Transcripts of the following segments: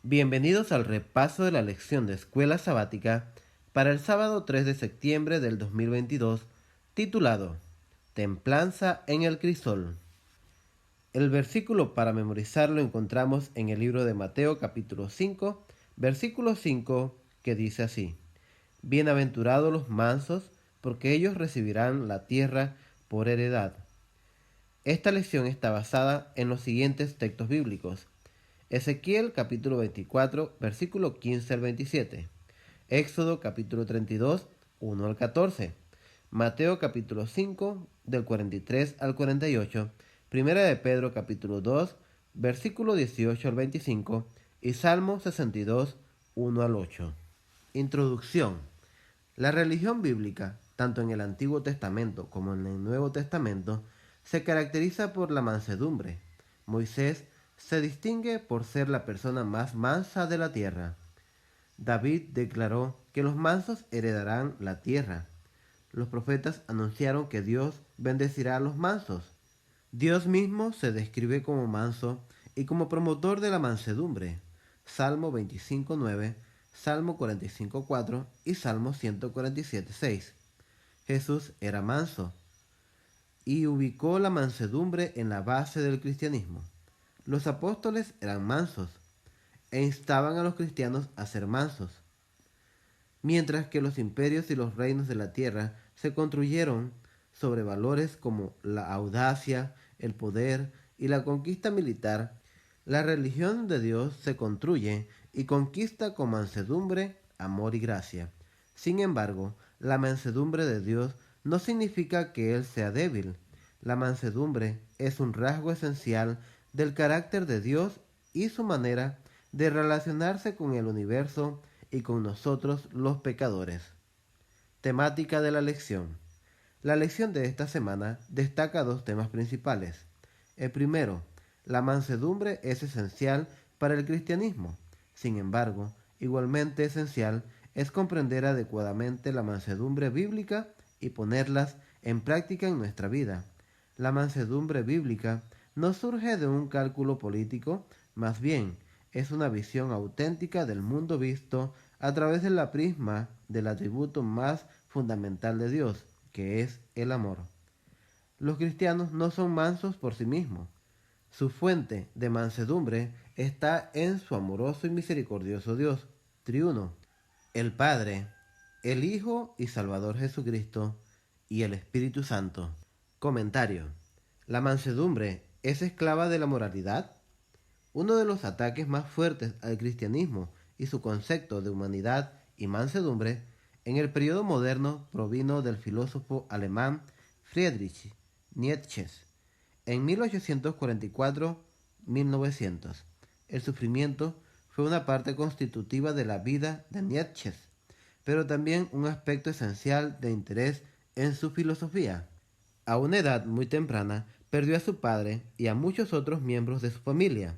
Bienvenidos al repaso de la lección de Escuela Sabática para el sábado 3 de septiembre del 2022, titulado Templanza en el Crisol. El versículo para memorizar lo encontramos en el libro de Mateo capítulo 5, versículo 5, que dice así: Bienaventurados los mansos, porque ellos recibirán la tierra por heredad. Esta lección está basada en los siguientes textos bíblicos: Ezequiel capítulo 24, versículo 15 al 27, Éxodo capítulo 32, 1 al 14, Mateo capítulo 5, del 43 al 48, Primera de Pedro capítulo 2, versículo 18 al 25 y Salmo 62, 1 al 8. Introducción. La religión bíblica, tanto en el Antiguo Testamento como en el Nuevo Testamento, se caracteriza por la mansedumbre. Moisés se distingue por ser la persona más mansa de la tierra. David declaró que los mansos heredarán la tierra. Los profetas anunciaron que Dios bendecirá a los mansos. Dios mismo se describe como manso y como promotor de la mansedumbre. Salmo 25:9, Salmo 45:4 y Salmo 147:6. Jesús era manso y ubicó la mansedumbre en la base del cristianismo. Los apóstoles eran mansos e instaban a los cristianos a ser mansos, mientras que los imperios y los reinos de la tierra se construyeron sobre valores como la audacia, el poder y la conquista militar. La religión de Dios se construye y conquista con mansedumbre, amor y gracia. Sin embargo, la mansedumbre de Dios no significa que Él sea débil. La mansedumbre es un rasgo esencial del carácter de Dios y su manera de relacionarse con el universo y con nosotros los pecadores. Temática de la lección. La lección de esta semana destaca dos temas principales. El primero, la mansedumbre es esencial para el cristianismo. Sin embargo, igualmente esencial es comprender adecuadamente la mansedumbre bíblica y ponerlas en práctica en nuestra vida. La mansedumbre bíblica no surge de un cálculo político, más bien es una visión auténtica del mundo visto a través de la prisma del atributo más fundamental de Dios, que es el amor. Los cristianos no son mansos por sí mismos. Su fuente de mansedumbre está en su amoroso y misericordioso Dios, triuno, el Padre, el Hijo y Salvador Jesucristo y el Espíritu Santo. Comentario. ¿La mansedumbre es esclava de la moralidad? Uno de los ataques más fuertes al cristianismo y su concepto de humanidad y mansedumbre en el periodo moderno provino del filósofo alemán Friedrich Nietzsche en 1844-1900. El sufrimiento fue una parte constitutiva de la vida de Nietzsche, pero también un aspecto esencial de interés en su filosofía. A una edad muy temprana, perdió a su padre y a muchos otros miembros de su familia.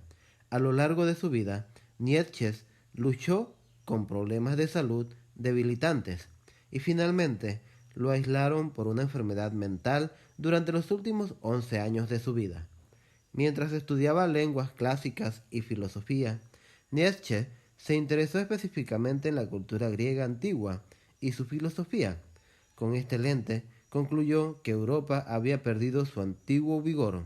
A lo largo de su vida, Nietzsche luchó con problemas de salud debilitantes y finalmente lo aislaron por una enfermedad mental durante los últimos 11 años de su vida. Mientras estudiaba lenguas clásicas y filosofía, Nietzsche se interesó específicamente en la cultura griega antigua y su filosofía. Con este lente, concluyó que Europa había perdido su antiguo vigor.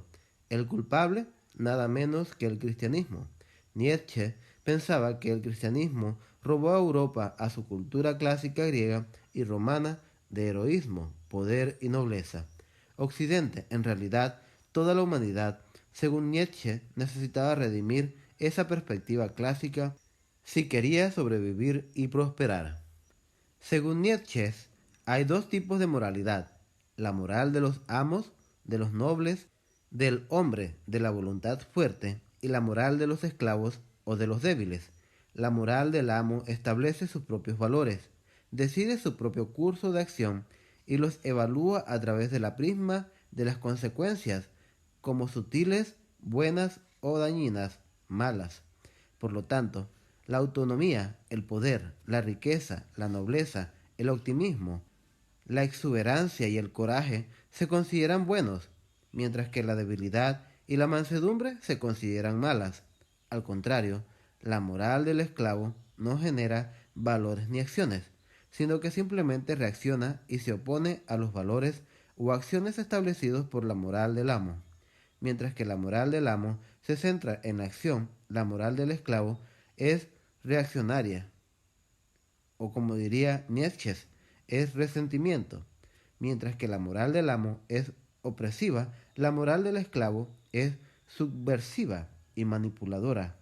El culpable, nada menos que el cristianismo. Nietzsche pensaba que el cristianismo robó a Europa a su cultura clásica griega y romana de heroísmo, poder y nobleza. Occidente, en realidad, toda la humanidad, según Nietzsche, necesitaba redimir esa perspectiva clásica si quería sobrevivir y prosperar. Según Nietzsche, hay dos tipos de moralidad: la moral de los amos, de los nobles, del hombre de la voluntad fuerte, y la moral de los esclavos o de los débiles. La moral del amo establece sus propios valores, decide su propio curso de acción y los evalúa a través de la prisma de las consecuencias, como sutiles, buenas o dañinas, malas. Por lo tanto, la autonomía, el poder, la riqueza, la nobleza, el optimismo, la exuberancia y el coraje se consideran buenos, mientras que la debilidad y la mansedumbre se consideran malas. Al contrario, La moral del esclavo no genera valores ni acciones, sino que simplemente reacciona y se opone a los valores o acciones establecidos por la moral del amo. Mientras que la moral del amo se centra en la acción, la moral del esclavo es reaccionaria, o como diría Nietzsche, es resentimiento. Mientras que la moral del amo es opresiva, la moral del esclavo es subversiva y manipuladora.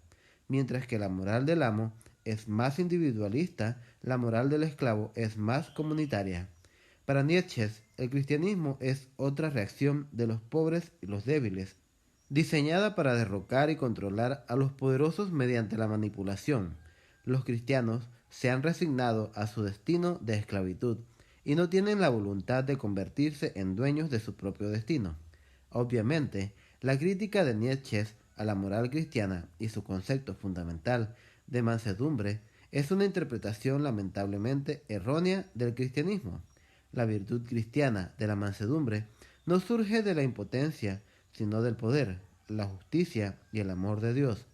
Mientras que la moral del amo es más individualista, la moral del esclavo es más comunitaria. Para Nietzsche, el cristianismo es otra reacción de los pobres y los débiles, diseñada para derrocar y controlar a los poderosos mediante la manipulación. Los cristianos se han resignado a su destino de esclavitud y no tienen la voluntad de convertirse en dueños de su propio destino. Obviamente, la crítica de Nietzsche a la moral cristiana y su concepto fundamental de mansedumbre es una interpretación lamentablemente errónea del cristianismo. La virtud cristiana de la mansedumbre no surge de la impotencia, sino del poder, la justicia y el amor de Dios.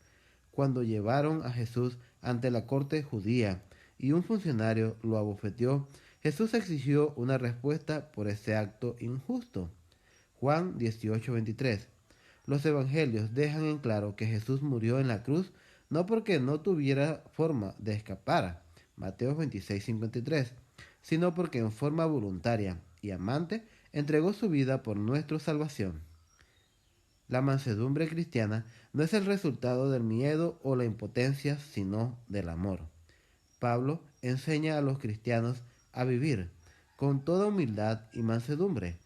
Cuando llevaron a Jesús ante la corte judía y un funcionario lo abofeteó, Jesús exigió una respuesta por ese acto injusto. Juan 18:23. Los evangelios dejan en claro que Jesús murió en la cruz no porque no tuviera forma de escapar, Mateo 26:53, sino porque en forma voluntaria y amante entregó su vida por nuestra salvación. La mansedumbre cristiana no es el resultado del miedo o la impotencia, sino del amor. Pablo enseña a los cristianos a vivir con toda humildad y mansedumbre,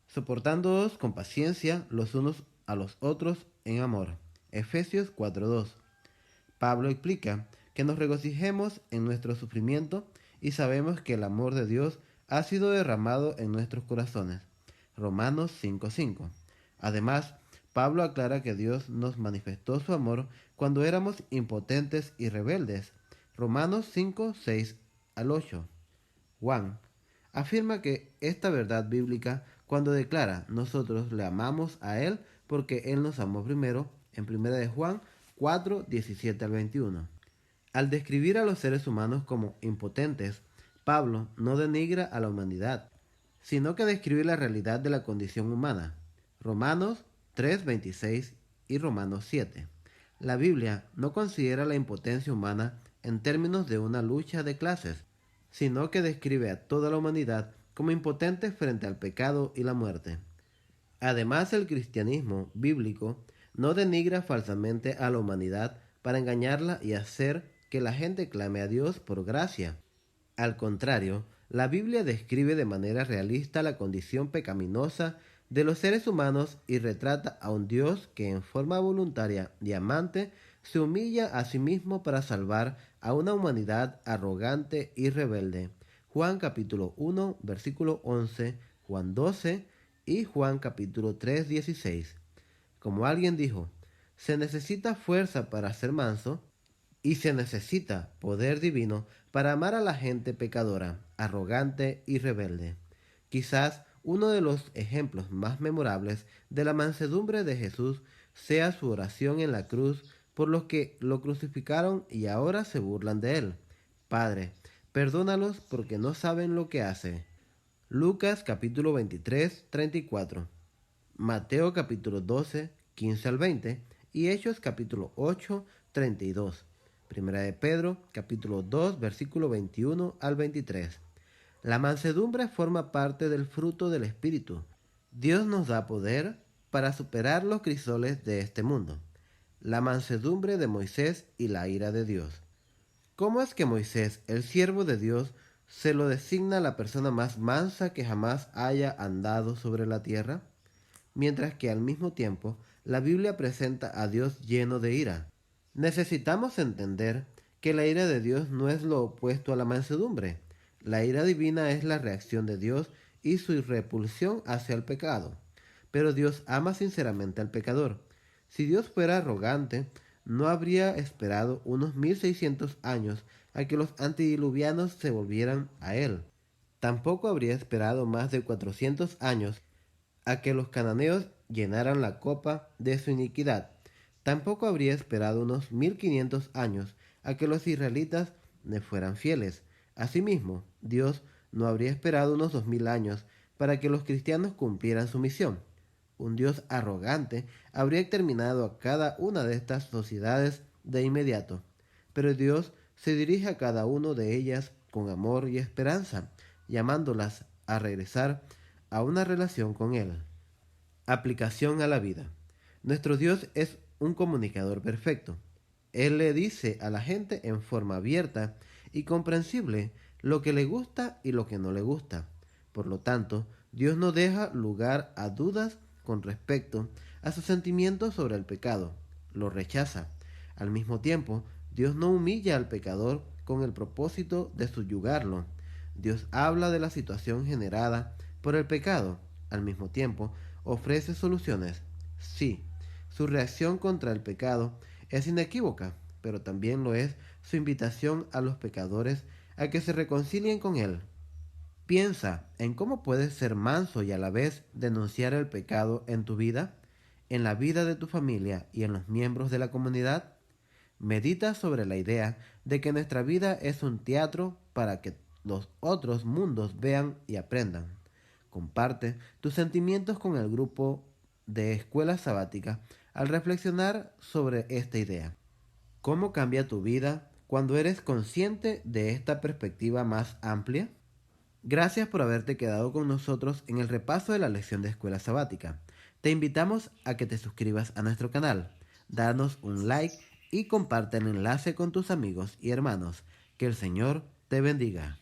soportándoos con paciencia los unos a los otros en amor. Efesios 4:2. Pablo explica que nos regocijemos en nuestro sufrimiento y sabemos que el amor de Dios ha sido derramado en nuestros corazones. Romanos 5:5. Además, Pablo aclara que Dios nos manifestó su amor cuando éramos impotentes y rebeldes. Romanos 5:6-8. Juan afirma que esta verdad bíblica cuando declara nosotros le amamos a Él porque Él nos amó primero en 1 de Juan 4:17-21. Al describir a los seres humanos como impotentes, Pablo no denigra a la humanidad, sino que describe la realidad de la condición humana. Romanos 3:26 y Romanos 7. La Biblia no considera la impotencia humana en términos de una lucha de clases, sino que describe a toda la humanidad como impotentes frente al pecado y la muerte. Además, el cristianismo bíblico no denigra falsamente a la humanidad para engañarla y hacer que la gente clame a Dios por gracia. Al contrario, la Biblia describe de manera realista la condición pecaminosa de los seres humanos y retrata a un Dios que en forma voluntaria y amante se humilla a sí mismo para salvar a una humanidad arrogante y rebelde. Juan capítulo 1, versículo 11, Juan 12 y Juan capítulo 3, 16. Como alguien dijo, se necesita fuerza para ser manso y se necesita poder divino para amar a la gente pecadora, arrogante y rebelde. Quizás uno de los ejemplos más memorables de la mansedumbre de Jesús sea su oración en la cruz por los que lo crucificaron y ahora se burlan de él. Padre, perdónalos porque no saben lo que hacen. Lucas capítulo 23, 34. Mateo capítulo 12, 15 al 20 y Hechos capítulo 8, 32. Primera de Pedro capítulo 2, versículo 21 al 23. La mansedumbre forma parte del fruto del Espíritu. Dios nos da poder para superar los crisoles de este mundo. La mansedumbre de Moisés y la ira de Dios. ¿Cómo es que Moisés, el siervo de Dios, se lo designa la persona más mansa que jamás haya andado sobre la tierra? Mientras que al mismo tiempo la Biblia presenta a Dios lleno de ira. Necesitamos entender que la ira de Dios no es lo opuesto a la mansedumbre. La ira divina es la reacción de Dios y su repulsión hacia el pecado. Pero Dios ama sinceramente al pecador. Si Dios fuera arrogante, no habría esperado unos 1600 años a que los antediluvianos se volvieran a Él. Tampoco habría esperado más de 400 años a que los cananeos llenaran la copa de su iniquidad. Tampoco habría esperado unos 1500 años a que los israelitas le fueran fieles. Asimismo, Dios no habría esperado unos 2000 años para que los cristianos cumplieran su misión. Un Dios arrogante habría exterminado a cada una de estas sociedades de inmediato, pero Dios se dirige a cada una de ellas con amor y esperanza, llamándolas a regresar a una relación con Él. Aplicación a la vida. Nuestro Dios es un comunicador perfecto. Él le dice a la gente en forma abierta y comprensible lo que le gusta y lo que no le gusta. Por lo tanto, Dios no deja lugar a dudas con respecto a sus sentimientos sobre el pecado. Lo rechaza. Al mismo tiempo, Dios no humilla al pecador con el propósito de subyugarlo. Dios habla de la situación generada por el pecado. Al mismo tiempo, ofrece soluciones. Sí, su reacción contra el pecado es inequívoca, pero también lo es su invitación a los pecadores a que se reconcilien con Él. Piensa en cómo puedes ser manso y a la vez denunciar el pecado en tu vida, en la vida de tu familia y en los miembros de la comunidad. Medita sobre la idea de que nuestra vida es un teatro para que los otros mundos vean y aprendan. Comparte tus sentimientos con el grupo de Escuela Sabática al reflexionar sobre esta idea. ¿Cómo cambia tu vida cuando eres consciente de esta perspectiva más amplia? Gracias por haberte quedado con nosotros en el repaso de la lección de Escuela Sabática. Te invitamos a que te suscribas a nuestro canal, danos un like y comparte el enlace con tus amigos y hermanos. Que el Señor te bendiga.